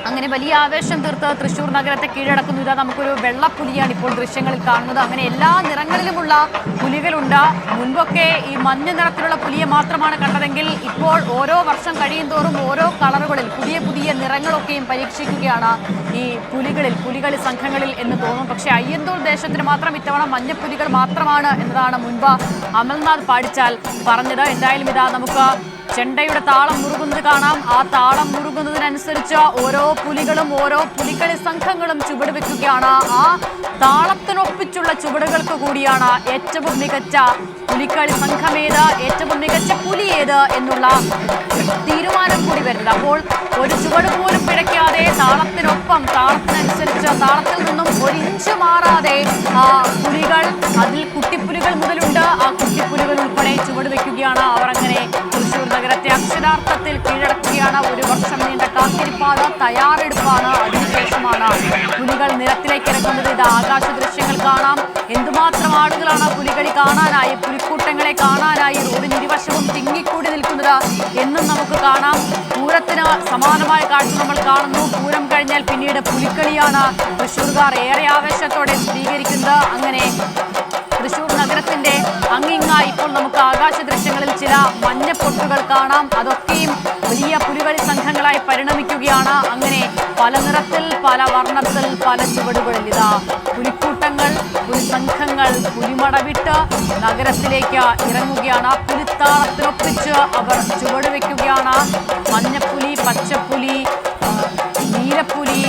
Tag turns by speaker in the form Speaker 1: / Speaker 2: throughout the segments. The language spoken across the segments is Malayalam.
Speaker 1: അങ്ങനെ വലിയ ആവേശം തീർത്ത് തൃശ്ശൂർ നഗരത്തെ കീഴടക്കുന്നു. ഇതാ നമുക്കൊരു വെള്ളപ്പുലിയാണ് ഇപ്പോൾ ദൃശ്യങ്ങളിൽ കാണുന്നത്. അങ്ങനെ എല്ലാ നിറങ്ങളിലുമുള്ള പുലികളുണ്ട്. മുൻപൊക്കെ ഈ മഞ്ഞ നിറത്തിലുള്ള പുലിയെ മാത്രമാണ് കണ്ടതെങ്കിൽ ഇപ്പോൾ ഓരോ വർഷം കഴിയുന്തോറും ഓരോ കളറുകളിൽ പുതിയ പുതിയ നിറങ്ങളൊക്കെയും പരീക്ഷിക്കുകയാണ് ഈ പുലികളി സംഘങ്ങളിൽ എന്ന് തോന്നും. പക്ഷേ അയ്യന്തോൾ ദേശത്തിന് മാത്രം ഇത്തവണ മഞ്ഞപ്പുലികൾ മാത്രമാണ് എന്നതാണ് മുൻപ് അമൽനാഥ് പാടിച്ചാൽ പറഞ്ഞത്. എന്തായാലും ഇതാ നമുക്ക് ചെണ്ടയുടെ താളം മുറുകുന്നത് കാണാം. ആ താളം മുറുകുന്നതിനനുസരിച്ച് ഓരോ പുലികളും ഓരോ പുലികളി സംഘങ്ങളും ചുവട് വെക്കുകയാണ്. ആ താളത്തിനൊപ്പിച്ചുള്ള ചുവടുകൾക്ക് കൂടിയാണ് ഏറ്റവും മികച്ച പുലിക്കളി സംഘമേത്, ഏറ്റവും മികച്ച പുലി ഏത് എന്നുള്ള തീരുമാനം കൂടി വരുന്നത്. അപ്പോൾ ഒരു ചുവട് പോലും പിഴയ്ക്കാതെ താളത്തിനൊപ്പം താളത്തിനനുസരിച്ച് താളത്തിൽ നിന്നും ഒരു ഇഞ്ച് മാറാതെ പുലികൾ, അതിൽ കുട്ടിപ്പുലികൾ മുതലുണ്ട്, ആ കുട്ടിപ്പുലികൾ ഉൾപ്പെടെ ചുവട് വെക്കുകയാണ്. അവർ അങ്ങനെ തൃശ്ശൂർ നഗരത്തെ അക്ഷരാർത്ഥത്തിൽ കീഴടക്കുകയാണ്. ഒരു വർഷം നീണ്ട കാത്തിരിപ്പാണ്, തയ്യാറെടുപ്പാണ്. അതിനുശേഷമാണ് പുലികൾ നിരത്തിലേക്ക് ഇറങ്ങുന്നത്. ഇത് ആകാശ ദൃശ്യങ്ങൾ കാണാം. എന്തുമാത്രം ആളുകളാണ് പുലികളി കാണാനായി, പുലിക്കൂട്ടങ്ങളെ കാണാനായി റോഡിന് ഇരുവശവും തിങ്ങിക്കൂടി നിൽക്കുന്നത് എന്നും നമുക്ക് കാണാം. പൂരത്തിന് സമാനമായ കാഴ്ച നമ്മൾ കാണുന്നു. പൂരം കഴിഞ്ഞാൽ പിന്നീട് പുലിക്കളിയാണ് തൃശ്ശൂർകാർ ഏറെ ആവേശത്തോടെ സ്വീകരിക്കുന്നത്. അങ്ങനെ തൃശ്ശൂർ നഗരത്തിന്റെ അങ്ങിങ്ങായി ഇപ്പോൾ നമുക്ക് ആകാശ ദൃശ്യങ്ങളിൽ ചില മഞ്ഞപ്പൊട്ടുകൾ കാണാം. അതൊക്കെയും വലിയ പുലികളി സംഘങ്ങളായി പരിണമിക്കുകയാണ്. അങ്ങനെ പല നിറത്തിൽ, പല വർണ്ണത്തിൽ, പല ചുവടുകളിൽ ഇതാ പുലിക്കൂട്ടങ്ങൾ, പുലിസംഘങ്ങൾ പുലിമടവിട്ട് നഗരത്തിലേക്ക് ഇറങ്ങുകയാണ്. പുലിത്താളത്തിനൊപ്പിച്ച് അവർ ചുവട് വയ്ക്കുകയാണ്. മഞ്ഞപ്പുലി, പച്ചപ്പുലി, നീലപ്പുലി,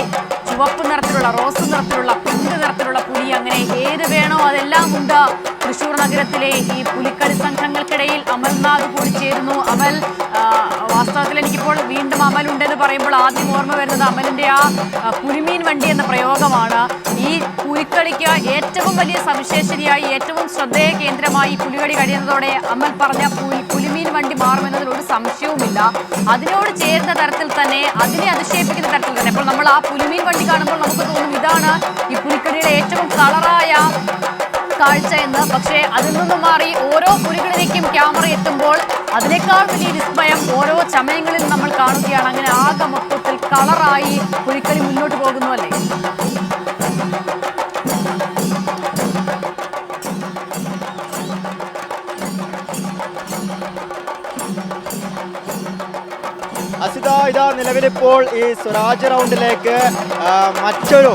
Speaker 1: ചുവപ്പ് നിറത്തിലുള്ള, റോസ് നിറത്തിലുള്ള, പിങ്ക് നിറത്തിലുള്ള പുലി, അങ്ങനെ ഏത് വേണോ അതെല്ലാം ഉണ്ട് തൃശ്ശൂർ നഗരത്തിലെ ഈ പുലിക്കളി സംഘങ്ങൾക്കിടയിൽ. അമൽനാഥ് കൂടി ചേരുന്നു. അമൽ, വാസ്തവത്തിൽ എനിക്കിപ്പോൾ വീണ്ടും അമലുണ്ടെന്ന് പറയുമ്പോൾ ആദ്യം ഓർമ്മ വരുന്നത് അമലിൻ്റെ ആ പുലിമീൻ വണ്ടി എന്ന പ്രയോഗമാണ്. ഈ പുലിക്കളിക്ക് ഏറ്റവും വലിയ സവിശേഷതയായി, ഏറ്റവും ശ്രദ്ധേയ കേന്ദ്രമായി പുലികളി കഴിയുന്നതോടെ അമൽ പറഞ്ഞ പുലിമീൻ വണ്ടി മാറുമെന്നതിൽ ഒരു സംശയവുമില്ല. അതിനോട് ചേരുന്ന തരത്തിൽ തന്നെ, അതിനെ അതിശയിപ്പിക്കുന്ന തരത്തിൽ തന്നെ അപ്പോൾ നമ്മൾ ആ പുലിമീൻ വണ്ടി കാണുമ്പോൾ നമുക്ക് തോന്നും ഇതാണ് ഈ പുലിക്കളിയുടെ ഏറ്റവും കളറായ കാഴ്ച എന്ന്. പക്ഷേ അതിൽ നിന്നും മാറി ഓരോ പുലികളിലേക്കും ക്യാമറ എത്തുമ്പോൾ അതിനേക്കാൾ വലിയ വിസ്മയം ഓരോ ചമയങ്ങളിൽ നമ്മൾ കാണുകയാണ്. അങ്ങനെ ആകെ മൊത്തത്തിൽ കളറായി പുലിക്കളി മുന്നോട്ട് പോകുന്നു അല്ലേ?
Speaker 2: ഇതാ നിലവിലിപ്പോൾ ഈ സ്വരാജ് റൗണ്ടിലേക്ക് മറ്റൊരു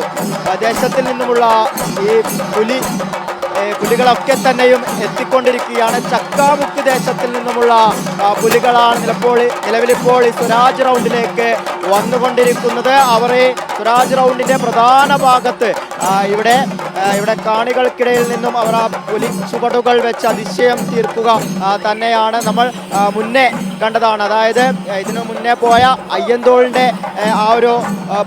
Speaker 2: ദേശത്തിൽ നിന്നുമുള്ള ഈ പുലികളൊക്കെ തന്നെയും എത്തിക്കൊണ്ടിരിക്കുകയാണ്. ചക്കാമുക്ക് ദേശത്തിൽ നിന്നുമുള്ള പുലികളാണ് നിലവിലിപ്പോൾ ഈ സ്വരാജ് റൗണ്ടിലേക്ക് വന്നുകൊണ്ടിരിക്കുന്നത്. അവർ ഈ സ്വരാജ് റൗണ്ടിന്റെ പ്രധാന ഭാഗത്ത് ഇവിടെ കാണികൾക്കിടയിൽ നിന്നും അവർ ആ പുലി ചുവടുകൾ വെച്ച് അതിശയം തീർക്കുക തന്നെയാണ് നമ്മൾ മുന്നേ കണ്ടതാണ്. അതായത് ഇതിനു മുന്നേ പോയ അയ്യന്തോളിന്റെ ആ ഒരു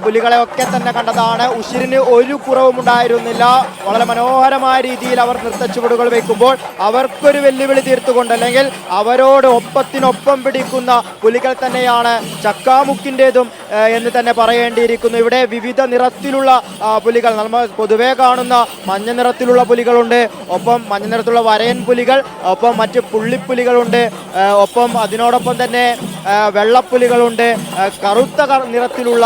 Speaker 2: പുലികളെ ഒക്കെ തന്നെ കണ്ടതാണ്. ഉശിരിന് ഒരു കുറവും ഉണ്ടായിരുന്നില്ല. വളരെ മനോഹരമായ രീതിയിൽ അവർ നൃത്തച്ചുവടുകൾ വയ്ക്കുമ്പോൾ അവർക്കൊരു വെല്ലുവിളി തീർത്തുകൊണ്ട്, അല്ലെങ്കിൽ അവരോട് ഒപ്പത്തിനൊപ്പം പിടിക്കുന്ന പുലികൾ തന്നെയാണ് ചക്കാമുക്കിൻ്റെതും എന്ന് തന്നെ പറയേണ്ടിയിരിക്കുന്നു. ഇവിടെ വിവിധ നിറത്തിലുള്ള പുലികൾ, നമ്മൾ പൊതുവെ കാണുന്ന മഞ്ഞ നിറത്തിലുള്ള പുലികളുണ്ട്, ഒപ്പം മഞ്ഞ നിറത്തിലുള്ള വരയൻ പുലികൾ, ഒപ്പം മറ്റ് പുള്ളിപ്പുലികളുണ്ട്, ഒപ്പം അതിനോടൊപ്പം തന്നെ വെള്ളപ്പുലികളുണ്ട്, കറുത്ത നിറത്തിലുള്ള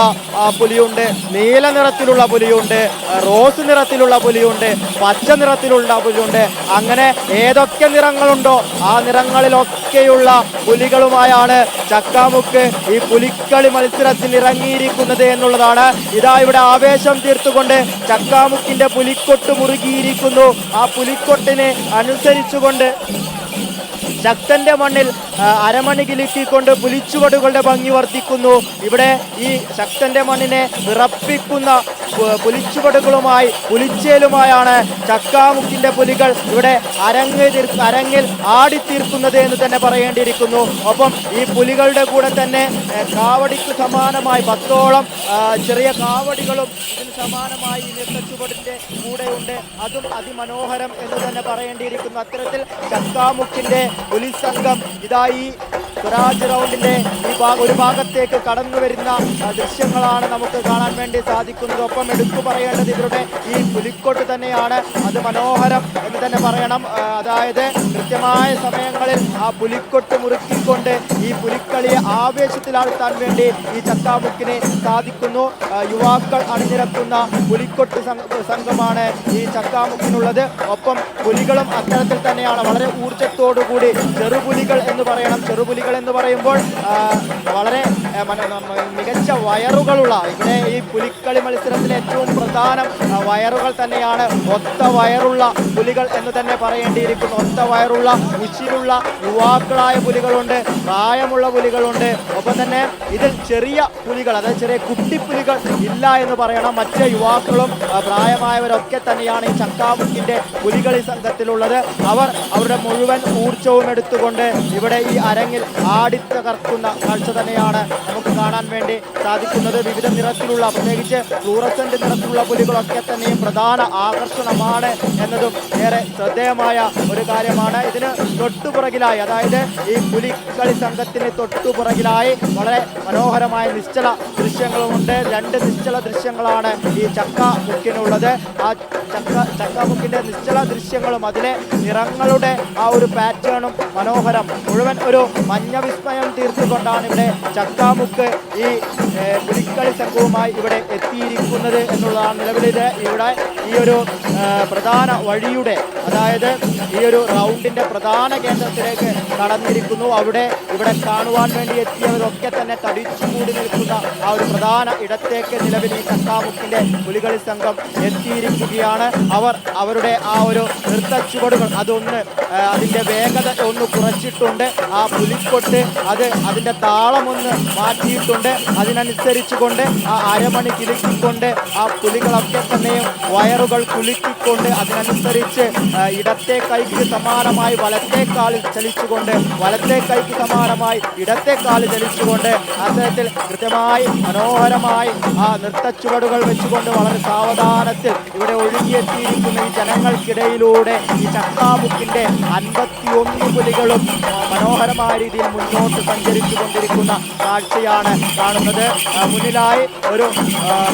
Speaker 2: പുലിയുണ്ട്, നീല നിറത്തിലുള്ള പുലിയുണ്ട്, റോസ് നിറത്തിലുള്ള പുലിയുണ്ട്, പച്ച നിറത്തിലുള്ള പുലിയുണ്ട്. അങ്ങനെ ഏതൊക്കെ നിറങ്ങളുണ്ടോ ആ നിറങ്ങളിലൊക്കെയുള്ള പുലികളുമായാണ് ചക്കാമുക്ക് ഈ പുലിക്കളി മത്സരത്തിൽ ഇറങ്ങിയിരിക്കുന്നത് എന്നുള്ളതാണ്. ഇതാ ഇവിടെ ആവേശം തീർത്തുകൊണ്ട് ചക്കാമുക്കിന്റെ പുലിക്കൊട്ട് മുറുകിയിരിക്കുന്നു. ആ പുലിക്കൊട്ടിന് അനുസരിച്ചുകൊണ്ട് ശക്തന്റെ മണ്ണിൽ അരമണി കിലുക്കിക്കൊണ്ട് പുലിച്ചുവടുകളുടെ ഭംഗി വർദ്ധിക്കുന്നു. ഇവിടെ ഈ ശക്തന്റെ മണ്ണിനെ വിറപ്പിക്കുന്ന പുലിച്ചുവടുകളുമായി, പുലിച്ചേലുമായാണ് ചക്കാമുക്കിന്റെ പുലികൾ ഇവിടെ അരങ്ങിൽ ആടിത്തീർക്കുന്നത് എന്ന് തന്നെ പറയേണ്ടിയിരിക്കുന്നു. ഒപ്പം ഈ പുലികളുടെ കൂടെ തന്നെ കാവടിക്ക് സമാനമായി 10ഓളം ചെറിയ കാവടികളും ഇതിന് സമാനമായി നൃത്തച്ചുവടിന്റെ കൂടെയുണ്ട്. അതും അതിമനോഹരം എന്ന് തന്നെ പറയേണ്ടിയിരിക്കുന്നു. അത്തരത്തിൽ ചക്കാമുക്കിന്റെ പുലി സംഘം ഇതായി സ്വരാജ് റൗണ്ടിന്റെ ഒരു ഭാഗത്തേക്ക് കടന്നു വരുന്ന ദൃശ്യങ്ങളാണ് നമുക്ക് കാണാൻ വേണ്ടി സാധിക്കുന്നത്. ഒപ്പം എടുത്തു പറയേണ്ടത് ഇവരുടെ ഈ പുലിക്കൊട്ട് തന്നെയാണ്. അത് മനോഹരം എന്ന് തന്നെ പറയണം. അതായത് കൃത്യമായ സമയങ്ങളിൽ ആ പുലിക്കൊട്ട് മുറുക്കിക്കൊണ്ട് ഈ പുലിക്കളിയെ ആവേശത്തിലാഴ്ത്താൻ വേണ്ടി ഈ ചക്കാമുക്കിന് സാധിക്കുന്നു. യുവാക്കൾ അണിനിരക്കുന്ന പുലിക്കൊട്ട് സംഘമാണ് ഈ ചക്കാമുക്കിനുള്ളത്. ഒപ്പം പുലികളും അത്തരത്തിൽ തന്നെയാണ്, വളരെ ഊർജത്തോടുകൂടി ചെറുപുലികൾ എന്ന് പറയണം. ചെറുപുലികൾ എന്ന് പറയുമ്പോൾ വളരെ മികച്ച വയറുകളുള്ള, ഇവിടെ ഈ പുലിക്കളി മത്സരത്തിലെ ഏറ്റവും പ്രധാനം വയറുകൾ തന്നെയാണ്. ഒത്ത വയറുള്ള പുലികൾ എന്ന് തന്നെ പറയേണ്ടിയിരിക്കുന്നു. ഒത്ത വയറുള്ള ഉച്ചിലുള്ള യുവാക്കളായ പുലികളുണ്ട്, പ്രായമുള്ള പുലികളുണ്ട്. ഒപ്പം തന്നെ ഇതിൽ ചെറിയ പുലികൾ, അതായത് ചെറിയ കുട്ടിപ്പുലികൾ ഇല്ല എന്ന് പറയണം. മറ്റ് യുവാക്കളും പ്രായമായവരൊക്കെ തന്നെയാണ് ഈ ചക്കാമുക്കിന്റെ പുലികളി സംഘത്തിലുള്ളത്. അവർ അവരുടെ മുഴുവൻ ഊർജവും എടുത്തുകൊണ്ട് ഇവിടെ ഈ അരങ്ങിൽ ആടിത്തകർക്കുന്ന കാഴ്ച തന്നെയാണ് നമുക്ക് കാണാൻ വേണ്ടി സാധിക്കുന്നത്. വിവിധ നിറത്തിലുള്ള, പ്രത്യേകിച്ച് ഫ്ലൂറസെന്റ് നിറത്തിലുള്ള പുലികളൊക്കെ തന്നെയും പ്രധാന ആകർഷണമാണ് എന്നതും ഏറെ ശ്രദ്ധേയമായ ഒരു കാര്യമാണ്. ഇതിന് തൊട്ടുപുറകിലായി, അതായത് ഈ പുലിക്കളി സംഘത്തിന് തൊട്ടുപുറകിലായി വളരെ മനോഹരമായ നിശ്ചല ദൃശ്യങ്ങളുമുണ്ട്. 2 നിശ്ചല ദൃശ്യങ്ങളാണ് ഈ ചക്കാമുക്കിനുള്ളത്. ആ ചക്കാമുക്കിന്റെ നിശ്ചല ദൃശ്യങ്ങളും അതിലെ നിറങ്ങളുടെ ആ ഒരു പാറ്റേണും മനോഹരം. മുഴുവൻ ഒരു മഞ്ഞ വിസ്മയം തീർത്തുകൊണ്ടാണ് ഇവിടെ ചക്കാമുക്ക് ഈ പുലിക്കളി സംഘവുമായി ഇവിടെ എത്തിയിരിക്കുന്നത് എന്നുള്ളതാണ് നിലവിലിത്. ഇവിടെ ഈ ഒരു പ്രധാന വഴിയുടെ, അതായത് ഈ ഒരു റൗണ്ടിന്റെ പ്രധാന കേന്ദ്രത്തിലേക്ക് കടന്നിരിക്കുന്നു. ഇവിടെ കാണുവാൻ വേണ്ടി എത്തിയവരൊക്കെ തന്നെ തടിച്ചുകൂടി നിൽക്കുന്ന ആ ഒരു പ്രധാന ഇടത്തേക്ക് നിലവിൽ ഈ ചക്കാമുക്കിന്റെ പുലികളി സംഘം എത്തിയിരിക്കുകയാണ്. അവർ അവരുടെ ആ ഒരു നൃത്തച്ചുവടുകൾ അതിന്റെ വേഗത ഒന്ന് കുറച്ചിട്ടുണ്ട്. ആ പുലിക്കൊട്ട് അതിന്റെ താളമൊന്ന് മാറ്റിയിട്ടുണ്ട്. അതിനനുസരിച്ചുകൊണ്ട് ആ അരമണി കിലുക്കിക്കൊണ്ട് ആ പുലികളൊക്കെ തന്നെയും വയറുകൾ കുലുക്കിക്കൊണ്ട് അതിനനുസരിച്ച് ഇടത്തെ കൈക്ക് സമാനമായി വലത്തെ കാലിൽ ചലിച്ചുകൊണ്ട്, വലത്തെ കൈക്ക് സമാനമായി ഇടത്തെ കാലിൽ ചലിച്ചുകൊണ്ട് അത്തരത്തിൽ കൃത്യമായി മനോഹരമായി ആ നൃത്തച്ചുവടുകൾ വെച്ചുകൊണ്ട് വളരെ സാവധാനത്തിൽ ഇവിടെ ഒഴുകിയെത്തിയിരിക്കുന്ന ഈ ജനങ്ങൾക്കിടയിലൂടെ ഈ ചക്കാമുക്കിന്റെ 51 പുലികളും മനോഹരമായ രീതിയിൽ മുന്നോട്ട് സഞ്ചരിച്ചു കൊണ്ടിരിക്കുന്ന കാഴ്ചയാണ് കാണുന്നത്. മുന്നിലായി ഒരു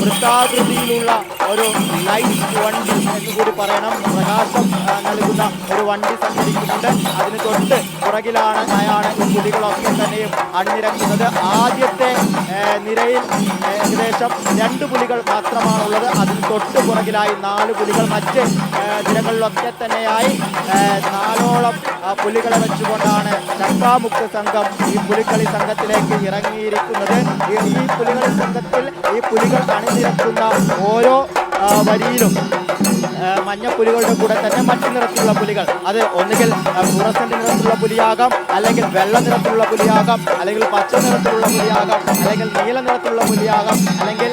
Speaker 2: വൃത്താകൃതിയിലുള്ള ഒരു ലൈറ്റ് വണ്ടി എന്നുകൂടി പറയണം, പ്രകാശം നൽകുന്ന ഒരു വണ്ടി സഞ്ചരിക്കുന്നുണ്ട്. അതിന് തൊട്ട് പുറകിലാണ് ഈ പുലികളൊക്കെ തന്നെയും അണിനിരക്കുന്നത്. ആദ്യത്തെ നിരയിൽ ഏകദേശം 2 പുലികൾ മാത്രമാണുള്ളത്. അതിന് തൊട്ട് പുറകിലായി 4 പുലികൾ. മറ്റ് നിരകളിലൊക്കെ തന്നെയായി 4ഓളം പുലികളെ വെച്ചുകൊണ്ടാണ് ചക്കാമുക്ക് സംഘം ഈ പുലിക്കളി സംഘത്തിലേക്ക് ഇറങ്ങിയിരിക്കുന്നത്. ഈ പുലികളി സംഘത്തിൽ ഈ പുലികൾ അണിനിരക്കുന്ന ഓരോ വരിയിലും മഞ്ഞപ്പുലികളുടെ കൂടെ തന്നെ മറ്റു നിറത്തിലുള്ള പുലികൾ, അത് ഒന്നുകിൽ ഫ്ലൂറസെന്റ് നിറത്തിലുള്ള പുലിയാകാം, അല്ലെങ്കിൽ വെള്ള നിറത്തിലുള്ള പുലിയാകാം, അല്ലെങ്കിൽ പച്ച നിറത്തിലുള്ള പുലിയാകാം, അല്ലെങ്കിൽ നീല നിറത്തിലുള്ള പുലിയാകാം, അല്ലെങ്കിൽ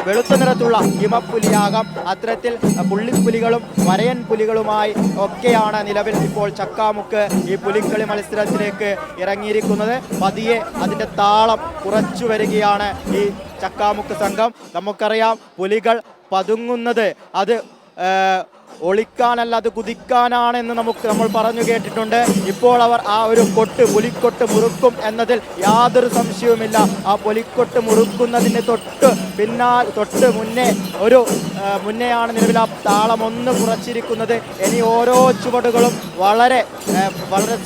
Speaker 2: വെളുത്ത നിറത്തിലുള്ള ഹിമപ്പുലിയാകാം. അത്തരത്തിൽ പുള്ളിപ്പുലികളും വരയൻ പുലികളുമായി ഒക്കെയാണ് നിലവിൽ ഇപ്പോൾ ചക്കാമുക്ക് ഈ പുലിക്കളി മത്സരത്തിലേക്ക് ഇറങ്ങിയിരിക്കുന്നത്. പതിയെ അതിൻ്റെ താളം കുറച്ചു വരികയാണ് ഈ ചക്കാമുക്ക് സംഘം. നമുക്കറിയാം, പുലികൾ പതുങ്ങുന്നത് അത് ഒളിക്കാനല്ല, അത് കുതിക്കാനാണെന്ന് നമ്മൾ പറഞ്ഞു കേട്ടിട്ടുണ്ട്. ഇപ്പോൾ അവർ ആ ഒരു പുലിക്കൊട്ട് മുറുക്കും എന്നതിൽ യാതൊരു സംശയവുമില്ല. ആ പുലിക്കൊട്ട് മുറുക്കുന്നതിന് തൊട്ട് മുന്നെയാണ് നിലവിൽ ആ താളം ഒന്ന് കുറച്ചിരിക്കുന്നത്. ഇനി ഓരോ ചുവടുകളും വളരെ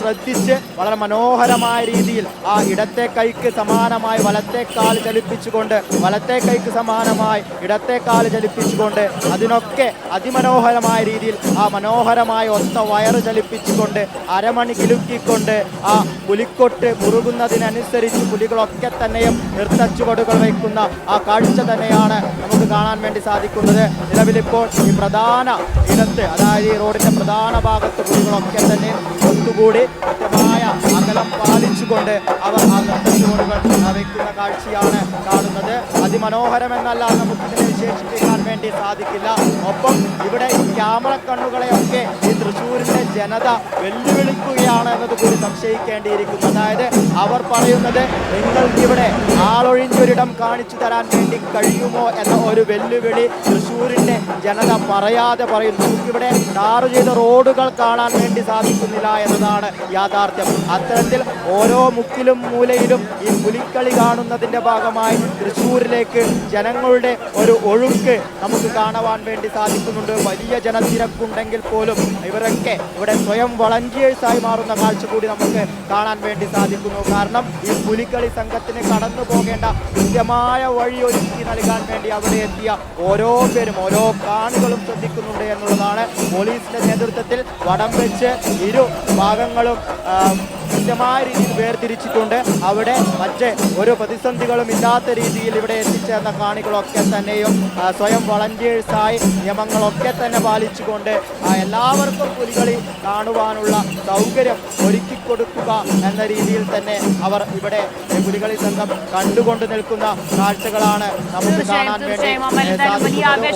Speaker 2: ശ്രദ്ധിച്ച് വളരെ മനോഹരമായ രീതിയിൽ ആ ഇടത്തെ കൈക്ക് സമാനമായി വലത്തെ കാല് ചലിപ്പിച്ചുകൊണ്ട്, വലത്തെ കൈക്ക് സമാനമായി ഇടത്തെ കാല് ചലിപ്പിച്ചുകൊണ്ട്, അതിനൊക്കെ അതിമനോഹരമായ രീതിയിൽ ആ മനോഹരമായ ഒത്ത വയറ് ചലിപ്പിച്ചുകൊണ്ട് അരമണി കിലുക്കിക്കൊണ്ട് ആ പുലിക്കൊട്ട് മുറുകുന്നതിനനുസരിച്ച് പുലികളൊക്കെ തന്നെയും നൃത്തച്ചുവടുകൾ വയ്ക്കുന്ന ആ കാഴ്ച തന്നെയാണ് നമുക്ക് കാണാൻ വേണ്ടി സാധിക്കുന്നത്. നിലവിലിപ്പോൾ ഈ പ്രധാന ഇടത്ത്, അതായത് ഈ റോഡിന്റെ പ്രധാന ഭാഗത്ത് പുലികളൊക്കെ തന്നെ ഒത്തുകൂടി കൃത്യമായ അകലം പാലിച്ചുകൊണ്ട് അവർ ആ നൃത്തച്ചുവടുകൾ വയ്ക്കുന്ന കാഴ്ചയാണ് കാണുന്നത്. അതിമനോഹരമെന്നല്ല നമുക്കിതിനെ വിശേഷിപ്പിക്കാൻ വേണ്ടി സാധിക്കില്ല. ഒപ്പം ഇവിടെ ഈ ക്യാമറ കണ്ണുകളെയൊക്കെ ഈ തൃശ്ശൂരിന്റെ ജനത വെല്ലുവിളിക്കുകയാണ് എന്നത് കൂടി സംശയിക്കേണ്ടിയിരിക്കുന്നു. അതായത് അവർ പറയുന്നത് നിങ്ങൾക്കിവിടെ ആളൊഴിഞ്ഞൊരിടം കാണിച്ചു തരാൻ വേണ്ടി കഴിയുമോ എന്ന ഒരു വെല്ലുവിളി തൃശ്ശൂരിന്റെ ജനത പറയാതെ പറയുന്നു. നമുക്കിവിടെ ടാർ ചെയ്ത റോഡുകൾ കാണാൻ വേണ്ടി സാധിക്കുന്നില്ല എന്നതാണ് യാഥാർത്ഥ്യം. അത്തരത്തിൽ ഓരോ മുക്കിലും മൂലയിലും ഈ പുലിക്കളി കാണുന്നതിന്റെ ഭാഗമായി തൃശ്ശൂരിലേക്ക് ജനങ്ങളുടെ ഒരു ഒഴുക്ക് നമുക്ക് കാണുവാൻ വേണ്ടി സാധിക്കുന്നുണ്ട്. വലിയ ജനത്തിരക്കുണ്ടെങ്കിൽ പോലും ഇവരൊക്കെ ഇവിടെ സ്വയം വളണ്ടിയേഴ്സായി മാറുന്ന കാഴ്ച കൂടി നമുക്ക് കാണാൻ വേണ്ടി സാധിക്കുന്നു. കാരണം ഈ പുലിക്കളി സംഘത്തിന് കടന്നു പോകേണ്ട കൃത്യമായ വഴി ഒരുക്കി നൽകാൻ വേണ്ടി അവിടെ എത്തിയ ഓരോ പേരും ഓരോ കാണികളും ശ്രദ്ധിക്കുന്നുണ്ട് എന്നുള്ളതാണ്. പോലീസിന്റെ നേതൃത്വത്തിൽ വടം വെച്ച് ഇരു ഭാഗങ്ങളും കൃത്യമായ രീതിയിൽ വേർതിരിച്ചിട്ടുണ്ട്. അവിടെ മറ്റ് ഒരു പ്രതിസന്ധികളും ഇല്ലാത്ത രീതിയിൽ ഇവിടെ എത്തിച്ചേർന്ന കാണികളൊക്കെ തന്നെയും സ്വയം വളണ്ടിയേഴ്സായി നിയമങ്ങളൊക്കെ തന്നെ പാലിച്ചുകൊണ്ട് എല്ലാവർക്കും പുലികളി കാണുവാനുള്ള സൗകര്യം ഒരുക്കി കൊടുക്കുക എന്ന രീതിയിൽ തന്നെ അവർ ഇവിടെ പുലികളി സംഘം കണ്ടുകൊണ്ട് നിൽക്കുന്ന കാഴ്ചകളാണ് നമുക്ക് കാണാൻ വേണ്ടി സാധിക്കുന്നത്.